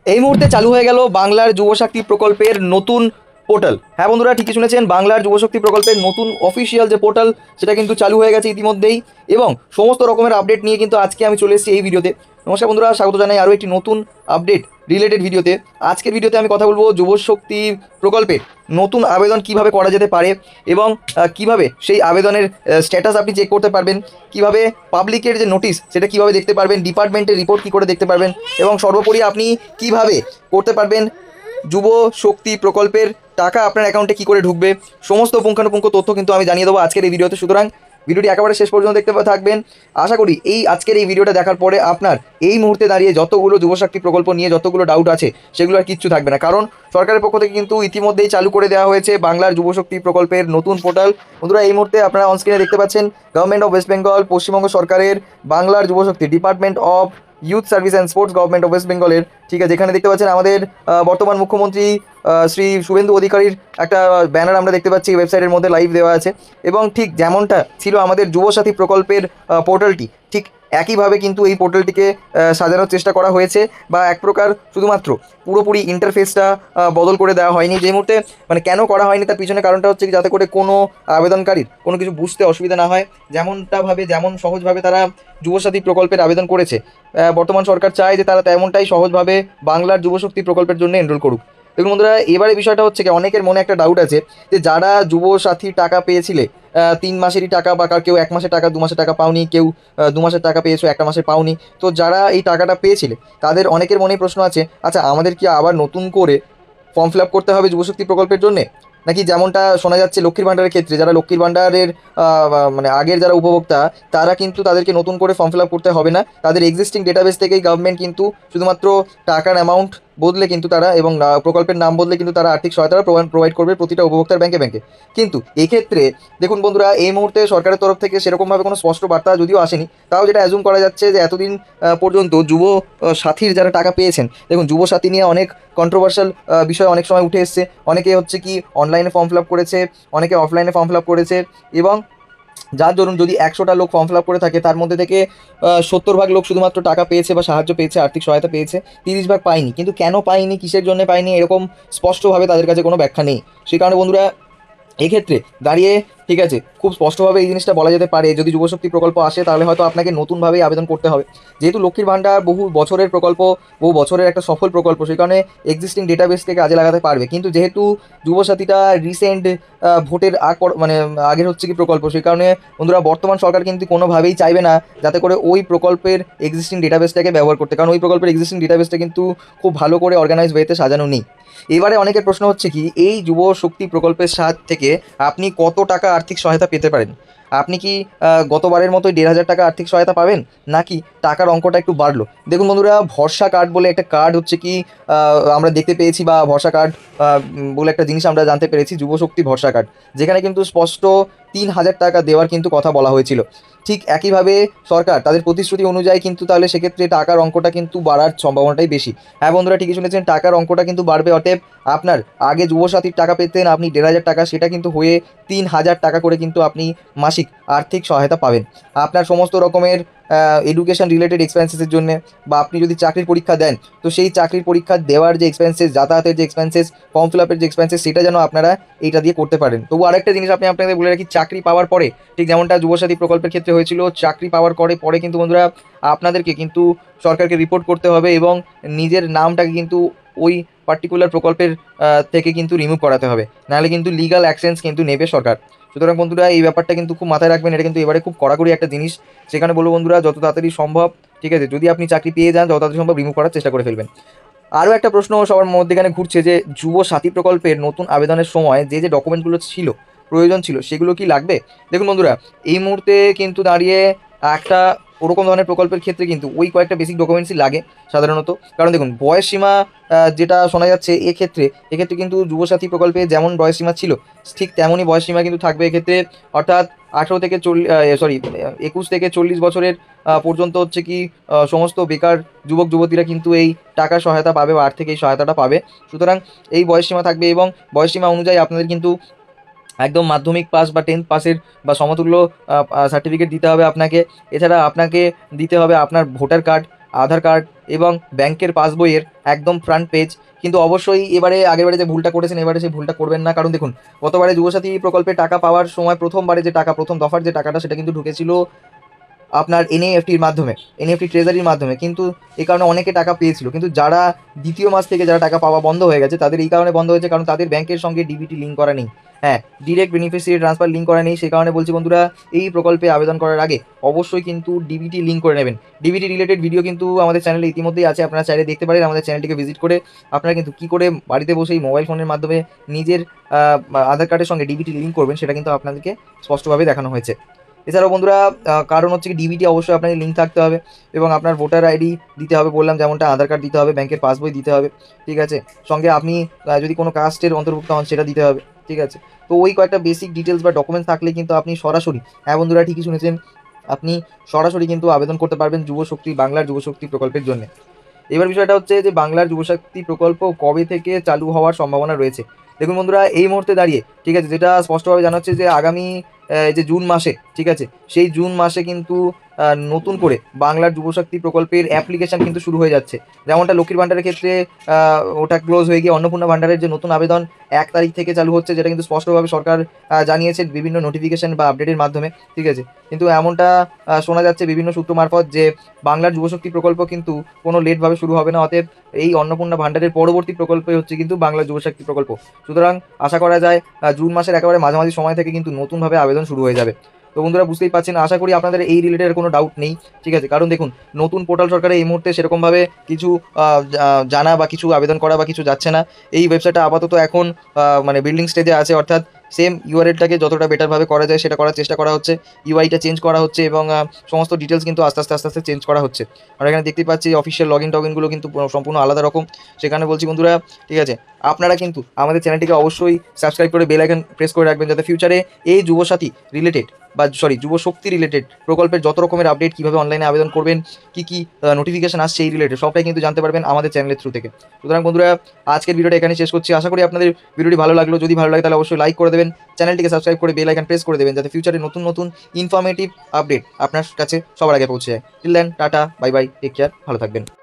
এই মুহূর্তে চালু হয়ে গেল বাংলার যুবশক্তি প্রকল্পের নতুন পোর্টাল। হ্যাঁ বন্ধুরা, ঠিকই শুনেছেন, বাংলার যুবশক্তি প্রকল্পের নতুন অফিসিয়াল যে পোর্টাল সেটা কিন্তু চালু হয়ে গেছে ইতিমধ্যেই, এবং সমস্ত রকমের আপডেট নিয়ে কিন্তু আজকে আমি চলে এসেছি এই ভিডিওতে। নমস্কার বন্ধুরা, স্বাগত জানাই আরও একটি নতুন আপডেট রিলেটেড ভিডিওতে। আজকের ভিডিওতে আমি কথা বলবো যুবশক্তি প্রকল্পে নতুন আবেদন কিভাবে করা যেতে পারে, এবং কিভাবে সেই আবেদনের স্ট্যাটাস আপনি চেক করতে পারবেন, কিভাবে পাবলিকের যে নোটিশ সেটা কিভাবে দেখতে পারবেন, ডিপার্টমেন্টের রিপোর্ট কী করে দেখতে পারবেন, এবং সর্বোপরি আপনি কিভাবে করতে পারবেন যুব শক্তি প্রকল্পের টাকা আপনার অ্যাকাউন্টে কী করে ঢুকবে, সমস্ত পুঙ্খানুপুঙ্খ তথ্য কিন্তু আমি জানিয়ে দেবো আজকের এই ভিডিওতে। সুতরাং ভিডিওটি একেবারে শেষ পর্যন্ত দেখতে থাকবেন। আশা করি আজকের এই ভিডিওটা দেখার পরে আপনার এই মুহূর্তে দাঁড়িয়ে যতগুলো যুবশক্তি প্রকল্প নিয়ে যতগুলো ডাউট আছে সেগুলো আর কিচ্ছু থাকবে না, কারণ সরকারের পক্ষ থেকে কিন্তু ইতিমধ্যেই চালু করে দেওয়া হয়েছে বাংলার যুবশক্তি প্রকল্পের নতুন পোর্টাল। বন্ধুরা, এই মুহূর্তে আপনারা অনস্ক্রিনে দেখতে পাচ্ছেন government of West Bengal, Paschimbanga সরকারের বাংলার যুবশক্তি department of youth service and sports government of West বেঙ্গলের, ঠিক আছে, যেখানে দেখতে পাচ্ছেন আমাদের বর্তমান মুখ্যমন্ত্রী শ্রী শুভেন্দু অধিকারীর একটা ব্যানার আমরা দেখতে পাচ্ছি ওয়েবসাইটের মধ্যে লাইভ দেওয়া আছে। এবং ঠিক যেমনটা ছিল আমাদের যুবসাথী প্রকল্পের পোর্টালটি, ঠিক একইভাবে কিন্তু এই পোর্টালটিকে সাজানোর চেষ্টা করা হয়েছে, বা এক প্রকার শুধুমাত্র পুরোপুরি ইন্টারফেসটা বদল করে দেওয়া হয়নি। যে মুহূর্তে মানে কেন করা হয়নি তার পিছনে কারণটা হচ্ছে কি, যাতে করে কোনো আবেদনকারীর কোনো কিছু বুঝতে অসুবিধা না হয়। যেমন সহজভাবে তারা যুবসাথী প্রকল্পের আবেদন করেছে, বর্তমান সরকার চায় যে তারা তেমনটাই সহজভাবে বাংলার যুবশক্তি প্রকল্পের জন্য এনরোল করুক। দেখুন বন্ধুরা, এবারে বিষয়টা হচ্ছে কি, অনেকের মনে একটা ডাউট আছে যে যারা যুবসাথী টাকা পেয়েছিলে 3 মাসেরই টাকা, বা কেউ 1 মাসের টাকা 2 মাসের টাকা পাওনি, কেউ 2 মাসের টাকা পেয়েছো 1 মাসে পাওনি, তো যারা এই টাকাটা পেয়েছিলে তাদের অনেকের মনেই প্রশ্ন আছে, আচ্ছা আমাদের কি আবার নতুন করে ফর্ম ফিল আপ করতে হবে যুবশক্তি প্রকল্পের জন্যে, নাকি যেমনটা শোনা যাচ্ছে লক্ষ্মীর ভাণ্ডারের ক্ষেত্রে যারা লক্ষ্মীর ভাণ্ডারের মানে আগের যারা উপভোক্তা তারা কিন্তু তাদেরকে নতুন করে ফর্ম ফিল আপ করতে হবে না, তাদের এক্সিস্টিং ডেটাবেস থেকেই গভর্নমেন্ট কিন্তু শুধুমাত্র টাকার অ্যামাউন্ট বদলে কিন্তু তারা এবং প্রকল্পের নাম বদলে কিন্তু তারা আর্থিক সহায়তা প্রোভাইড করবে প্রতিটা উপভোক্তার ব্যাংকে ব্যাংকে। কিন্তু এক্ষেত্রে দেখুন বন্ধুরা, এই মুহূর্তে সরকারের তরফ থেকে সেরকমভাবে কোনো স্পষ্ট বার্তা যদিও আসেনি, তাও যেটা অ্যাজুম করা যাচ্ছে যে এতদিন পর্যন্ত যুব সাথীর যারা টাকা পেয়েছেন, দেখুন যুব সাথী নিয়ে অনেক কন্ট্রোভার্সাল বিষয় অনেক সময় উঠে এসছে। অনেকে হচ্ছে কি অনলাইনে ফর্ম ফিল আপ করেছে, অনেকে অফলাইনে ফর্ম ফিল আপ করেছে, এবং যার ধরুন যদি 100টা লোক ফর্ম ফিল আপ করে থাকে তার মধ্যে থেকে 70 ভাগ লোক শুধুমাত্র টাকা পেয়েছে বা সাহায্য পেয়েছে, আর্থিক সহায়তা পেয়েছে, 30 ভাগ পায়নি। কিন্তু কেন পায়নি, কিসের জন্য পায়নি, এরকম স্পষ্টভাবে তাদের কাছে কোনো ব্যাখ্যা নেই। সেই কারণে বন্ধুরা এক্ষেত্রে দাঁড়িয়ে, ঠিক আছে, খুব স্পষ্টভাবে এই জিনিসটা বলা যেতে পারে, যদি যুবশক্তি প্রকল্প আসে তাহলে হয়তো আপনাকে নতুনভাবেই আবেদন করতে হবে। যেহেতু লক্ষ্মীর ভাণ্ডার বহু বছরের প্রকল্প, বহু বছরের একটা সফল প্রকল্প, সেই কারণে এক্সিস্টিং ডেটাবেসকে কাজে লাগাতে পারবে। কিন্তু যেহেতু যুবসাথীটা রিসেন্ট ভোটের আগের হচ্ছে কি প্রকল্প, সেই কারণে বন্ধুরা বর্তমান সরকার কিন্তু কোনোভাবেই চাইবে না যাতে করে ওই প্রকল্পের এক্সিস্টিং ডেটাবেসটাকে ব্যবহার করতে, কারণ ওই প্রকল্পের এক্সিস্টিং ডেটাবেসটা কিন্তু খুব ভালো করে অর্গানাইজ ওয়েতে সাজানো নেই। এবারে অনেকের প্রশ্ন হচ্ছে কি, এই যুব শক্তি প্রকল্পের সাহায্য থেকে আপনি কত টাকা আর্থিক সহায়তা পেতে পারেন? আপনি কি গতবারের মতোই 1,500 টাকা আর্থিক সহায়তা পাবেন, নাকি টাকার অঙ্কটা একটু বাড়লো? দেখুন বন্ধুরা, ভরসা কার্ড বলে একটা কার্ড হচ্ছে কি আমরা দেখতে পেয়েছি, বা ভরসা কার্ড বলে একটা জিনিস আমরা জানতে পেরেছি, যুবশক্তি ভরসা কার্ড, যেখানে কিন্তু স্পষ্ট 3,000 টাকা দেওয়ার কিন্তু কথা বলা হয়েছিল। ঠিক একইভাবে সরকার তাদের প্রতিশ্রুতি অনুযায়ী কিন্তু তাহলে সেক্ষেত্রে টাকার অঙ্কটা কিন্তু বাড়ার সম্ভাবনাটাই বেশি। হ্যাঁ বন্ধুরা, ঠিকই শুনেছেন, টাকার অঙ্কটা কিন্তু বাড়বে। অতএব আপনার আগে যুবসাথীর টাকা পেতেন আপনি 1,500 টাকা, সেটা কিন্তু হয়ে 3,000 টাকা করে কিন্তু আপনি মাসিক আর্থিক সহায়তা পাবেন আপনার সমস্ত রকমের এডুকেশন রিলেটেড এক্সপেন্সেসের জন্য। বা আপনি যদি চাকরির পরীক্ষা দেন, তো সেই চাকরির পরীক্ষা দেওয়ার যে এক্সপেন্সেস, যাতায়াতের যে এক্সপেন্সেস, ফর্ম ফিল আপের যে এক্সপেন্সেস, সেটা যেন আপনারা এইটা দিয়ে করতে পারেন। তবু আরেকটা জিনিস আপনাদের বলে রাখি, চাকরি পাওয়ার পরে, ঠিক যেমনটা যুবসাথী প্রকল্পের ক্ষেত্রে হয়েছিল, চাকরি পাওয়ার পরে কিন্তু বন্ধুরা আপনাদেরকে কিন্তু সরকারকে রিপোর্ট করতে হবে, এবং নিজের নামটাকে কিন্তু ওই পার্টিকুলার প্রকল্পের থেকে কিন্তু রিমুভ করাতে হবে, নাহলে কিন্তু লিগাল অ্যাকশনস কিন্তু নেবে সরকার। সুতরাং বন্ধুরা এই ব্যাপারটা কিন্তু খুব মাথায় রাখবেন, এটা কিন্তু এবারে খুব কড়াকড়ি একটা জিনিস। সেখানে বলবো বন্ধুরা, যত তাড়াতাড়ি সম্ভব, ঠিক আছে, যদি আপনি চাকরি পেয়ে যান যত তাড়াতাড়ি সম্ভব রিমুভ করার চেষ্টা করে ফেলবেন। আরও একটা প্রশ্ন সবার মধ্যেখানে ঘুরছে যে যুব সাথী প্রকল্পের নতুন আবেদনের সময় যে ডকুমেন্টগুলো প্রয়োজন ছিল সেগুলো কি লাগবে? দেখুন বন্ধুরা, এই মুহূর্তে কিন্তু দাঁড়িয়ে একটা ওরকম ধরনের প্রকল্পের ক্ষেত্রে কিন্তু ওই কয়েকটা বেসিক ডকুমেন্টসই লাগে সাধারণত। কারণ দেখুন বয়স সীমা যেটা শোনা যাচ্ছে এক্ষেত্রে কিন্তু যুবসাথী প্রকল্পে যেমন বয়স সীমা ছিল ঠিক তেমনই বয়স সীমা কিন্তু থাকবে এক্ষেত্রে। অর্থাৎ 21 থেকে 40 বছরের পর্যন্ত হচ্ছে কি সমস্ত বেকার যুবক যুবতীরা কিন্তু এই টাকা সহায়তা পাবে, বা আর্থিক এই সহায়তাটা পাবে। সুতরাং এই বয়স সীমা থাকবে, এবং বয়স সীমা অনুযায়ী আপনাদের কিন্তু একদম মাধ্যমিক পাস বা 10th পাসের বা সমতুল্য সার্টিফিকেট দিতে হবে আপনাকে। এছাড়া আপনাকে দিতে হবে আপনার ভোটার কার্ড, আধার কার্ড, এবং ব্যাংকের পাসবইয়ের একদম ফ্রন্ট পেজ। কিন্তু অবশ্যই এবারে আগেরবারে যে ভুলটা করেছেন এবারে সেই ভুলটা করবেন না, কারণ দেখুন গতবারে যুবসাথী প্রকল্পে টাকা পাওয়ার সময় প্রথমবারে যে টাকা, প্রথম দফার যে টাকাটা সেটা কিন্তু ঢুকেছিল আপনার এনইএফটির মাধ্যমে, এনইএফটি ট্রেজারির মাধ্যমে, কিন্তু এই কারণে অনেকে টাকা পেয়েছিল। কিন্তু যারা দ্বিতীয় মাস থেকে যারা টাকা পাওয়া বন্ধ হয়ে গেছে তাদের এই কারণে বন্ধ হয়েছে কারণ তাদের ব্যাংকের সঙ্গে ডিবিটি লিঙ্ক করা নেই, হ্যাঁ ডিরেক্ট বেনিফিশিয়ারি ট্রান্সফার লিঙ্ক করা নেই। সেই কারণে বলছি বন্ধুরা, এই প্রকল্পে আবেদন করার আগে অবশ্যই কিন্তু ডিবিটি লিঙ্ক করে নেবেন। ডিবিটি রিলেটেড ভিডিও কিন্তু আমাদের চ্যানেলে ইতিমধ্যেই আছে, আপনারা চাইলে দেখতে পারেন। আমাদের চ্যানেলটিকে ভিজিট করে আপনারা কিন্তু কী করে বাড়িতে বসেই মোবাইল ফোনের মাধ্যমে নিজের আধার কার্ডের সঙ্গে ডিবিটি লিঙ্ক করবেন সেটা কিন্তু আপনাদেরকে স্পষ্টভাবে দেখানো হয়েছে। এছাড়াও বন্ধুরা, কারণ হচ্ছে কি ডিবিটি অবশ্যই আপনাকে লিঙ্ক থাকতে হবে এবং আপনার ভোটার আইডি দিতে হবে, বললাম যেমনটা আধার কার্ড দিতে হবে, ব্যাংকের পাসবই দিতে হবে, ঠিক আছে। সঙ্গে আপনি যদি কোনো কাস্টের অন্তর্ভুক্ত হন সেটা দিতে হবে, ঠিক আছে। তো ওই কয়েকটা বেসিক ডিটেলস বা ডকুমেন্টস থাকলে কিন্তু আপনি সরাসরি, হ্যাঁ বন্ধুরা ঠিকই শুনেছেন, আপনি সরাসরি কিন্তু আবেদন করতে পারবেন যুবশক্তি, বাংলার যুবশক্তি প্রকল্পের জন্য। এবার বিষয়টা হচ্ছে যে বাংলার যুবশক্তি প্রকল্প কবে থেকে চালু হওয়ার সম্ভাবনা রয়েছে। দেখুন বন্ধুরা, এই মুহূর্তে দাঁড়িয়ে, ঠিক আছে, যেটা স্পষ্টভাবে জানা হচ্ছে যে আগামী যে জুন মাসে, ঠিক আছে, সেই জুন মাসে কিন্তু নতুন করে বাংলার যুবশক্তি প্রকল্পের অ্যাপ্লিকেশন কিন্তু শুরু হয়ে যাচ্ছে। যেমনটা লক্ষ্মীর ভাণ্ডারের ক্ষেত্রে ওটা ক্লোজ হয়ে গিয়ে অন্নপূর্ণা ভাণ্ডারের যে নতুন আবেদন 1 তারিখ থেকে চালু হচ্ছে, যেটা কিন্তু স্পষ্টভাবে সরকার জানিয়েছে বিভিন্ন নোটিফিকেশন বা আপডেটের মাধ্যমে, ঠিক আছে। কিন্তু এমনটা শোনা যাচ্ছে বিভিন্ন সূত্র মারফত যে বাংলার যুবশক্তি প্রকল্প কিন্তু কোনো লেটভাবে শুরু হবে না। অতএব এই অন্নপূর্ণা ভাণ্ডারের পরবর্তী প্রকল্পই হচ্ছে কিন্তু বাংলা যুবশক্তি প্রকল্প। সুতরাং আশা করা যায় জুন মাসের একেবারে মাঝামাঝি সময় থেকে কিন্তু নতুনভাবে আবেদন শুরু হয়ে যাবে। তো বন্ধুরা বুঝতেই পারছেন, আশা করি আপনাদের এই রিলেটেড কোনো ডাউট নেই, ঠিক আছে। কারণ দেখুন নতুন পোর্টাল সরকারে এই মুহূর্তে সেরকমভাবে কিছু জানা বা কিছু আবেদন করা বা কিছু যাচ্ছে না। এই ওয়েবসাইটটা আপাতত এখন মানে বিল্ডিং স্টেজে আছে, অর্থাৎ সেম ইউআরএলটাকে যতটা বেটারভাবে করা যায় সেটা করার চেষ্টা করা হচ্ছে, ইউআইটা চেঞ্জ করা হচ্ছে এবং সমস্ত ডিটেলস কিন্তু আস্তে আস্তে চেঞ্জ করা হচ্ছে। আমরা এখানে দেখতে পাচ্ছি অফিসিয়াল টগিনগুলো কিন্তু সম্পূর্ণ আলাদা রকম। সেখানে বলছি বন্ধুরা, ঠিক আছে, আপনারা কিন্তু আমাদের চ্যানেলটিকে অবশ্যই সাবস্ক্রাইব করে বেল আইকন প্রেস করে রাখবেন, যাতে ফিউচারে এই যুবসাথী রিলেটেড বা যুবশক্তি রিলেটেড প্রকল্পের যত রকমের আপডেট, কীভাবে অনলাইনে আবেদন করবেন, কী নোটিফিকেশন আসছে এই রিলেটেড সবটাই কিন্তু জানতে পারবেন আমাদের চ্যানেলের থ্রু থেকে। সুতরাং বন্ধুরা, আজকের ভিডিওটা এখানে শেষ করছি। আশা করি আপনাদের ভিডিওটি ভালো লাগলো। যদি ভালো লাগে তাহলে অবশ্যই লাইক করে দেবেন, চ্যানেলটিকে সাবস্ক্রাইব করে বেল আইকন প্রেস করে দেবেন, যাতে ফিউচারে নতুন ইনফরমেটিভ আপডেট আপনার কাছে সবার আগে পৌঁছে যায়। Till then, tata, bye bye, take care, ভালো থাকবেন।